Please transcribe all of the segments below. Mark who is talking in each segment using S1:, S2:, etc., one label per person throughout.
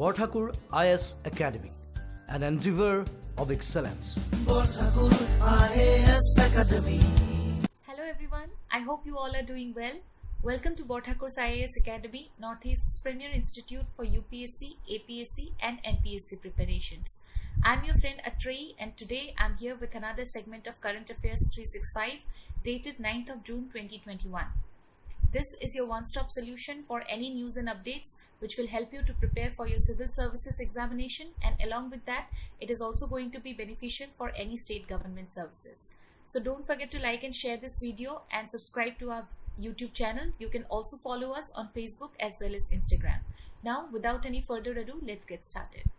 S1: Borthakur IAS Academy, an endeavor of excellence.
S2: Borthakur IAS Academy.
S3: Hello everyone, I hope you all are doing well. Welcome to Borthakur's IAS Academy, Northeast's premier institute for UPSC, APSC and NPSC preparations. I'm your friend Atreyi, and today I'm here with another segment of Current Affairs 365 dated 9th of June 2021. This is your one-stop solution for any news and updates which will help you to prepare for your civil services examination, and along with that, it is also going to be beneficial for any state government services. So don't forget to like and share this video and subscribe to our YouTube channel. You can also follow us on Facebook as well as Instagram. Now, without any further ado, let's get started.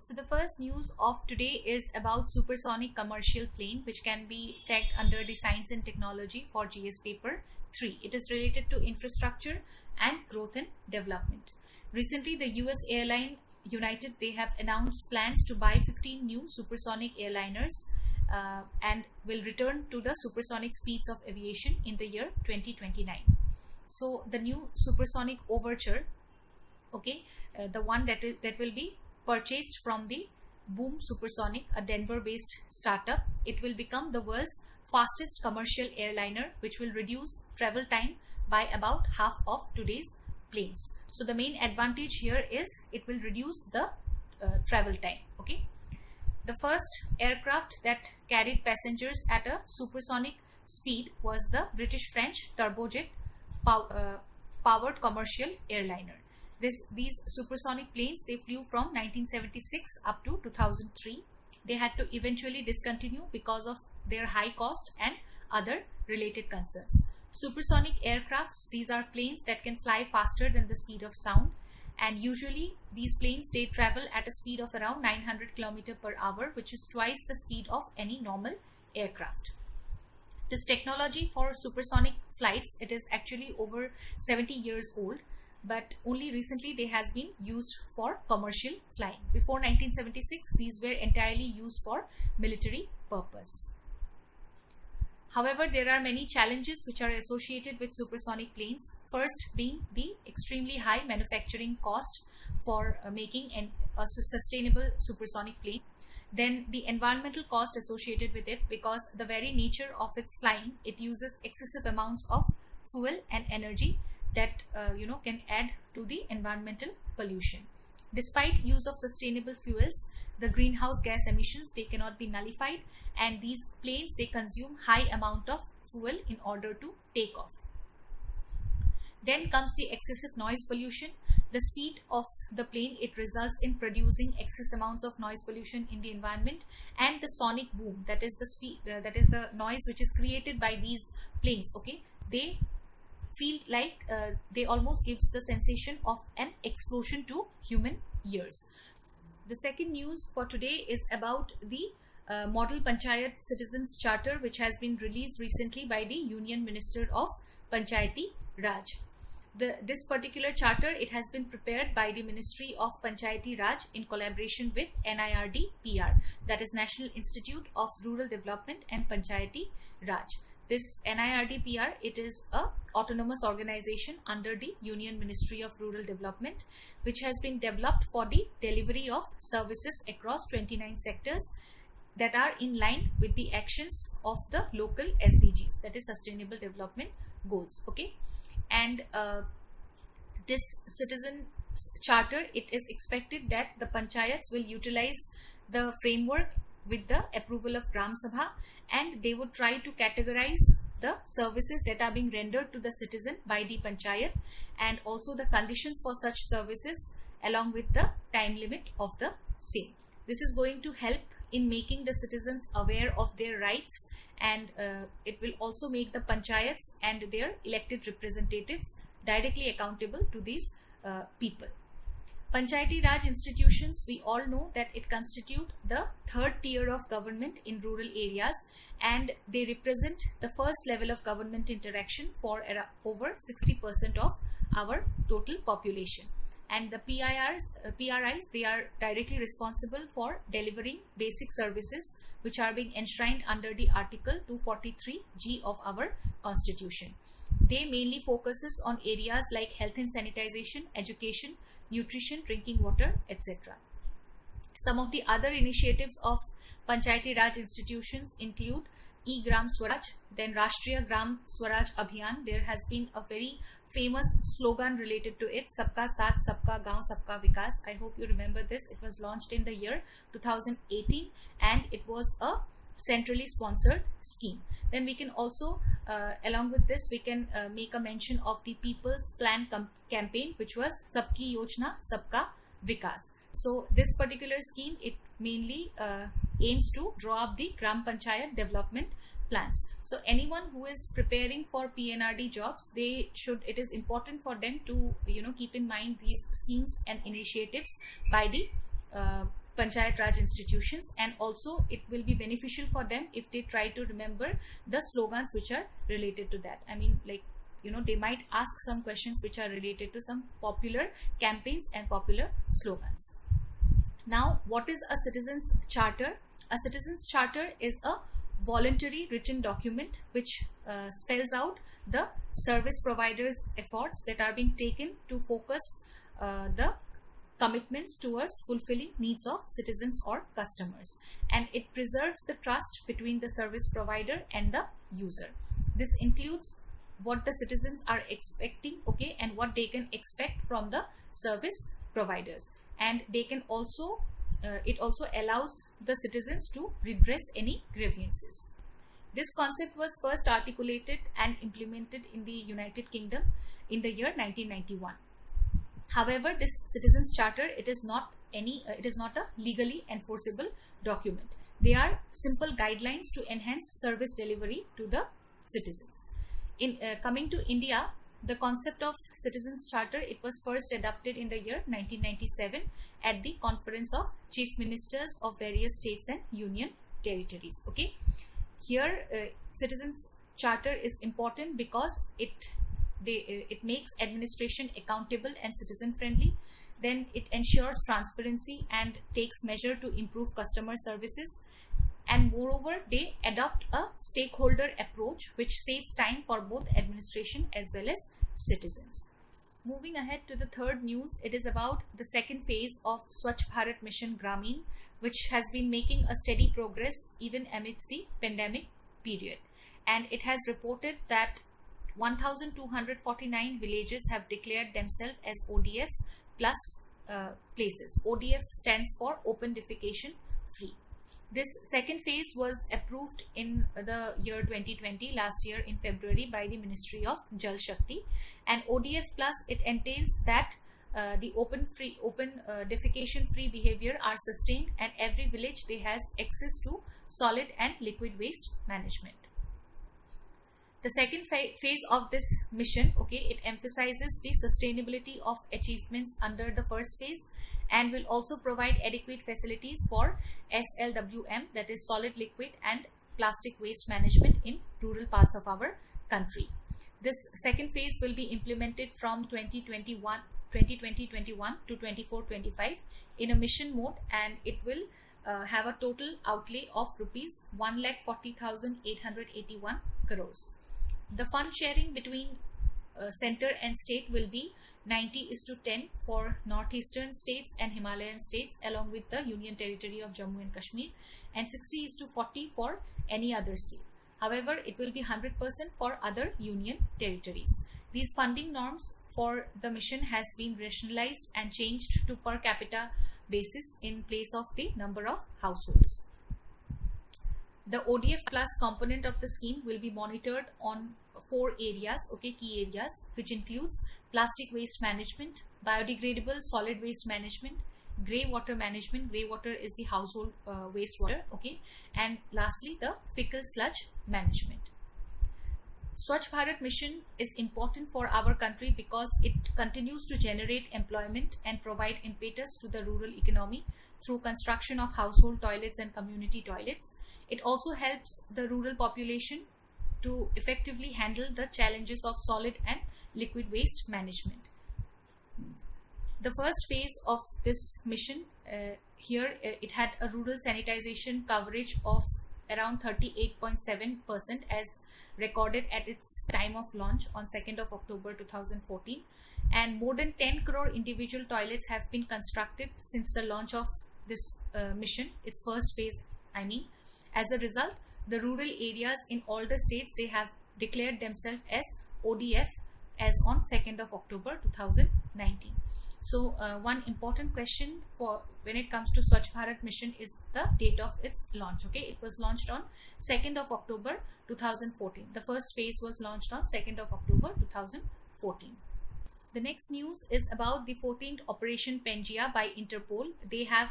S3: So the first news of today is about supersonic commercial plane, which can be tagged under the science and technology for GS paper 3. It is related to infrastructure and growth and development. Recently, the US airline United, they have announced plans to buy 15 new supersonic airliners and will return to the supersonic speeds of aviation in the year 2029. So the new supersonic Overture, the one that will be purchased from the Boom Supersonic, a Denver-based startup, it will become the world's fastest commercial airliner, which will reduce travel time by about half of today's planes. So the main advantage here is it will reduce the travel time. The first aircraft that carried passengers at a supersonic speed was the British-French turbojet powered commercial airliner. These supersonic planes, they flew from 1976 up to 2003. They had to eventually discontinue because of their high cost and other related concerns. Supersonic aircrafts, these are planes that can fly faster than the speed of sound, and usually these planes, they travel at a speed of around 900 km per hour, which is twice the speed of any normal aircraft. This technology for supersonic flights, it is actually over 70 years old, but only recently they has been used for commercial flying. Before 1976, these were entirely used for military purpose. However, there are many challenges which are associated with supersonic planes. First being the extremely high manufacturing cost for making a sustainable supersonic plane. Then the environmental cost associated with it, because the very nature of its flying, it uses excessive amounts of fuel and energy that can add to the environmental pollution. Despite use of sustainable fuels, the greenhouse gas emissions, they cannot be nullified, and these planes, they consume high amount of fuel in order to take off. Then comes the excessive noise pollution. The speed of the plane, it results in producing excess amounts of noise pollution in the environment, and the sonic boom, that is the speed, that is the noise which is created by these planes. They feel like they almost gives the sensation of an explosion to human ears. The second news for today is about the Model Panchayat Citizens Charter, which has been released recently by the Union Minister of Panchayati Raj. This particular charter, it has been prepared by the Ministry of Panchayati Raj in collaboration with NIRD-PR, that is National Institute of Rural Development and Panchayati Raj. This NIRD-PR, it is a autonomous organization under the Union Ministry of Rural Development, which has been developed for the delivery of services across 29 sectors that are in line with the actions of the local SDGs, that is Sustainable Development Goals. And this citizen charter, it is expected that the panchayats will utilize the framework with the approval of Gram Sabha, and they would try to categorize the services that are being rendered to the citizen by the panchayat, and also the conditions for such services along with the time limit of the same. This is going to help in making the citizens aware of their rights, and it will also make the panchayats and their elected representatives directly accountable to these people. Panchayati Raj institutions, we all know that it constitute the third tier of government in rural areas, and they represent the first level of government interaction for over 60% of our total population. And the PRIs, they are directly responsible for delivering basic services which are being enshrined under the Article 243G of our Constitution. They mainly focuses on areas like health and sanitation, education, nutrition, drinking water, etc. Some of the other initiatives of Panchayati Raj institutions include E-Gram Swaraj, then Rashtriya Gram Swaraj Abhiyan. There has been a very famous slogan related to it, Sabka Saath, Sabka Gaon, Sabka Vikas. I hope you remember this. It was launched in the year 2018 and it was a centrally sponsored scheme. Then we can also, along with this, we can make a mention of the People's Plan campaign, which was Sabki Yojna, Sabka Vikas. So this particular scheme, it mainly aims to draw up the Gram Panchayat development plans. So anyone who is preparing for PNRD jobs, it is important for them to keep in mind these schemes and initiatives by the Panchayat Raj institutions, and also it will be beneficial for them if they try to remember the slogans which are related to that. I mean, like, they might ask some questions which are related to some popular campaigns and popular slogans. Now, what is a citizens charter? A citizens charter is a voluntary written document which spells out the service providers' efforts that are being taken to focus the commitments towards fulfilling needs of citizens or customers, and it preserves the trust between the service provider and the user. This includes what the citizens are expecting, okay, and what they can expect from the service providers, and they can also it also allows the citizens to redress any grievances. This concept was first articulated and implemented in the United Kingdom in the year 1991. However, this citizens charter, it is not a legally enforceable document. They are simple guidelines to enhance service delivery to the citizens. In coming to India, the concept of citizens charter, it was first adopted in the year 1997 at the Conference of Chief Ministers of various states and union territories. Okay, here citizens charter is important because it makes administration accountable and citizen friendly. Then it ensures transparency and takes measure to improve customer services. And moreover, they adopt a stakeholder approach which saves time for both administration as well as citizens. Moving ahead to the third news, it is about the second phase of Swachh Bharat Mission Gramin, which has been making a steady progress even amidst the pandemic period. And it has reported that 1,249 villages have declared themselves as ODF plus places. ODF stands for Open Defecation Free. This second phase was approved in the year 2020, last year in February, by the Ministry of Jal Shakti. And ODF plus, it entails that the open defecation free behavior are sustained, and every village they has access to solid and liquid waste management. The second phase of this mission, okay, it emphasizes the sustainability of achievements under the first phase and will also provide adequate facilities for SLWM, that is solid, liquid and plastic waste management in rural parts of our country. This second phase will be implemented from 2020-21 to 24-25 in a mission mode, and it will have a total outlay of rupees 1,40,881 crores. The fund sharing between center and state will be 90:10 for northeastern states and Himalayan states along with the Union Territory of Jammu and Kashmir, and 60:40 for any other state. However, it will be 100% for other union territories. These funding norms for the mission has been rationalized and changed to per capita basis in place of the number of households. The ODF plus component of the scheme will be monitored on 4 areas, okay, key areas, which includes plastic waste management, biodegradable solid waste management, grey water management. Grey water is the household wastewater, okay, and lastly the fecal sludge management. Swachh Bharat mission is important for our country because it continues to generate employment and provide impetus to the rural economy through construction of household toilets and community toilets. It also helps the rural population to effectively handle the challenges of solid and liquid waste management. The first phase of this mission, it had a rural sanitization coverage of around 38.7% as recorded at its time of launch on 2nd of October 2014, and more than 10 crore individual toilets have been constructed since the launch of this mission, its first phase I mean. As a result, the rural areas in all the states, they have declared themselves as ODF as on 2nd of October 2019. So one important question for when it comes to Swachh Bharat mission is the date of its launch. Okay, it was launched on 2nd of October 2014. The first phase was launched on 2nd of October 2014. The next news is about the 14th Operation Pangaea by Interpol. They have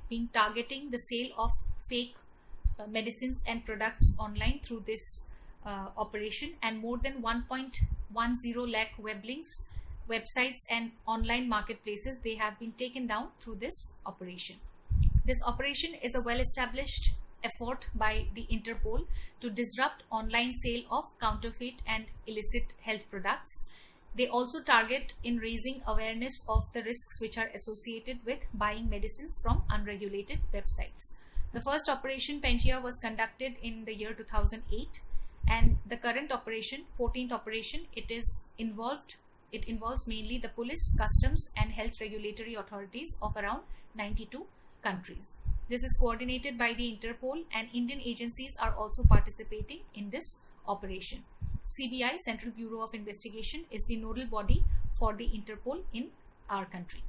S3: been targeting the sale of fake medicines and products online through this operation, and more than 1.10 lakh web links, websites and online marketplaces, they have been taken down through this operation. This operation is a well-established effort by the Interpol to disrupt online sale of counterfeit and illicit health products. They also target in raising awareness of the risks which are associated with buying medicines from unregulated websites. The first Operation Pangaea was conducted in the year 2008, and the current operation, 14th operation, it involves mainly the police, customs and health regulatory authorities of around 92 countries. This is coordinated by the Interpol, and Indian agencies are also participating in this operation. CBI, Central Bureau of Investigation, is the nodal body for the Interpol in our country.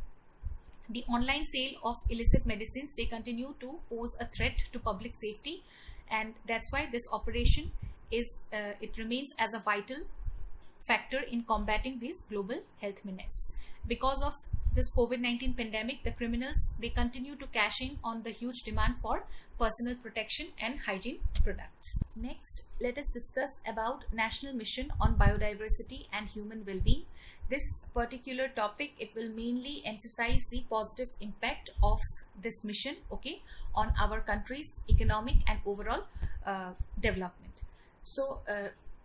S3: The online sale of illicit medicines, they continue to pose a threat to public safety, and that's why this operation it remains as a vital factor in combating this global health menace. Because of this COVID-19 pandemic, the criminals, they continue to cash in on the huge demand for personal protection and hygiene products. Next, let us discuss about National Mission on Biodiversity and Human Well-being. This particular topic, it will mainly emphasize the positive impact of this mission, okay, on our country's economic and overall development. So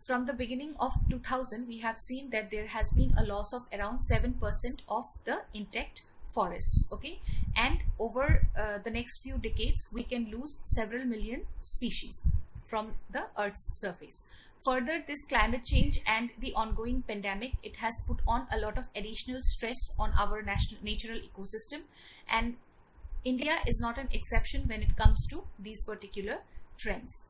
S3: from the beginning of 2000, we have seen that there has been a loss of around 7% of the intact forests, okay, and over the next few decades we can lose several million species from the Earth's surface. Further, this climate change and the ongoing pandemic, it has put on a lot of additional stress on our natural ecosystem, and India is not an exception when it comes to these particular trends.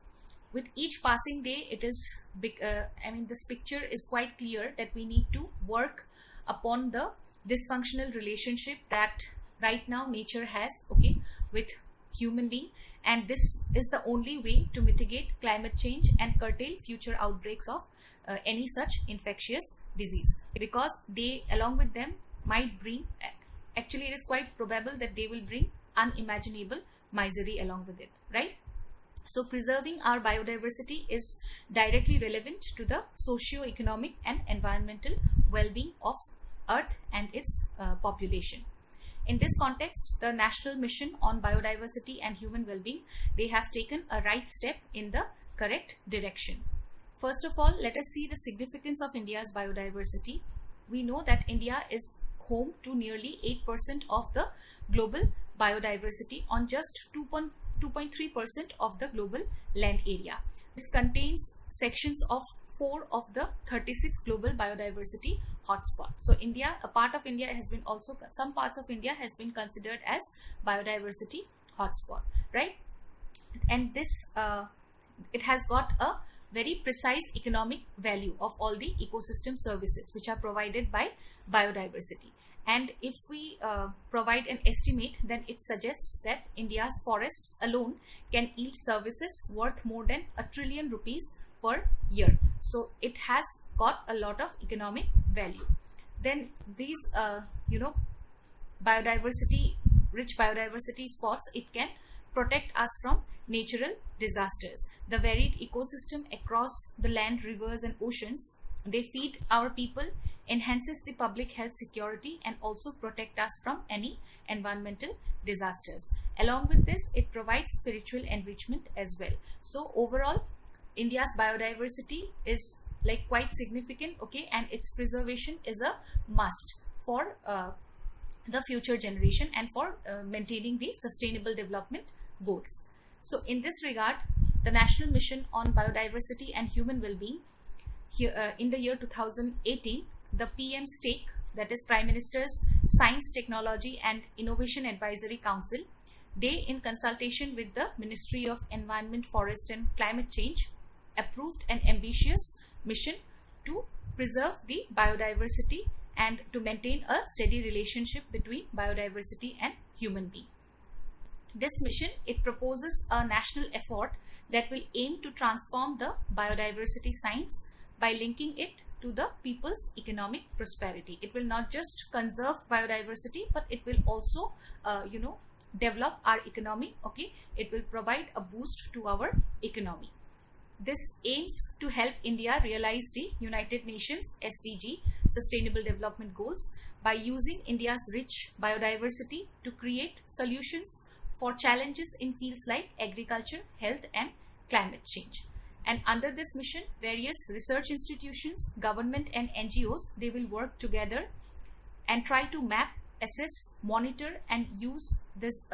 S3: With each passing day, it is this picture is quite clear that we need to work upon the dysfunctional relationship that right now nature has, okay, with human being, and this is the only way to mitigate climate change and curtail future outbreaks of any such infectious disease, because they along with them might bring, actually it is quite probable that they will bring unimaginable misery along with it, right? So preserving our biodiversity is directly relevant to the socio-economic and environmental well-being of Earth and its population. In this context, the National Mission on Biodiversity and Human Well-being, they have taken a right step in the correct direction. First of all, let us see the significance of India's biodiversity. We know that India is home to nearly 8% of the global biodiversity on just 2.3% of the global land area. This contains sections of 4 of the 36 global biodiversity hotspots. So India, a part of India has been also, some parts of India has been considered as biodiversity hotspot, right? And this, it has got a very precise economic value of all the ecosystem services which are provided by biodiversity. And if we provide an estimate, then it suggests that India's forests alone can yield services worth more than $1 trillion per year. So it has got a lot of economic value. Then these rich biodiversity spots, it can protect us from natural disasters. The varied ecosystem across the land, rivers and oceans, they feed our people, enhances the public health security and also protect us from any environmental disasters. Along with this, it provides spiritual enrichment as well. So overall, India's biodiversity is like quite significant, okay, and its preservation is a must for the future generation and for maintaining the sustainable development goals. So in this regard, the National Mission on Biodiversity and Human Wellbeing. In the year 2018, the PM STAKE, that is Prime Minister's Science, Technology and Innovation Advisory Council, they, in consultation with the Ministry of Environment, Forest and Climate Change, approved an ambitious mission to preserve the biodiversity and to maintain a steady relationship between biodiversity and human being. This mission, it proposes a national effort that will aim to transform the biodiversity science by linking it to the people's economic prosperity. It will not just conserve biodiversity, but it will also, develop our economy. Okay, it will provide a boost to our economy. This aims to help India realize the United Nations SDG, Sustainable Development Goals, by using India's rich biodiversity to create solutions for challenges in fields like agriculture, health and climate change. And under this mission, various research institutions, government and NGOs, they will work together and try to map, assess, monitor and use this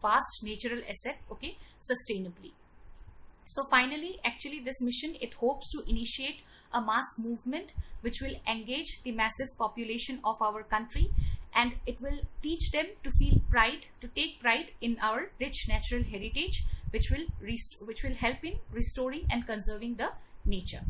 S3: vast natural asset, okay, sustainably. So finally, actually this mission, it hopes to initiate a mass movement which will engage the massive population of our country, and it will teach them to feel pride, to take pride in our rich natural heritage, which will help in restoring and conserving the nature.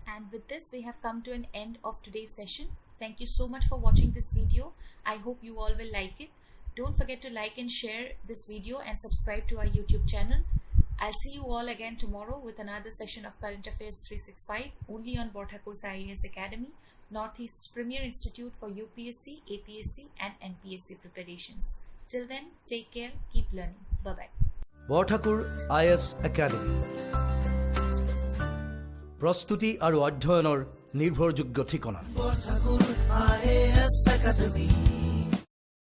S3: And with this, we have come to an end of today's session. Thank you so much for watching this video. I hope you all will like it. Don't forget to like and share this video and subscribe to our YouTube channel. I'll see you all again tomorrow with another session of Current Affairs 365 only on Borthakur's IAS Academy, Northeast's premier institute for UPSC, APSC and NPSC preparations. Till then, take care, keep learning. Bye-bye.
S1: Borthakur IAS Academy প্ৰস্তুতি আৰু অধ্যয়নৰ নিৰ্ভৰযোগ্য ঠিকনা
S2: Borthakur IAS Academy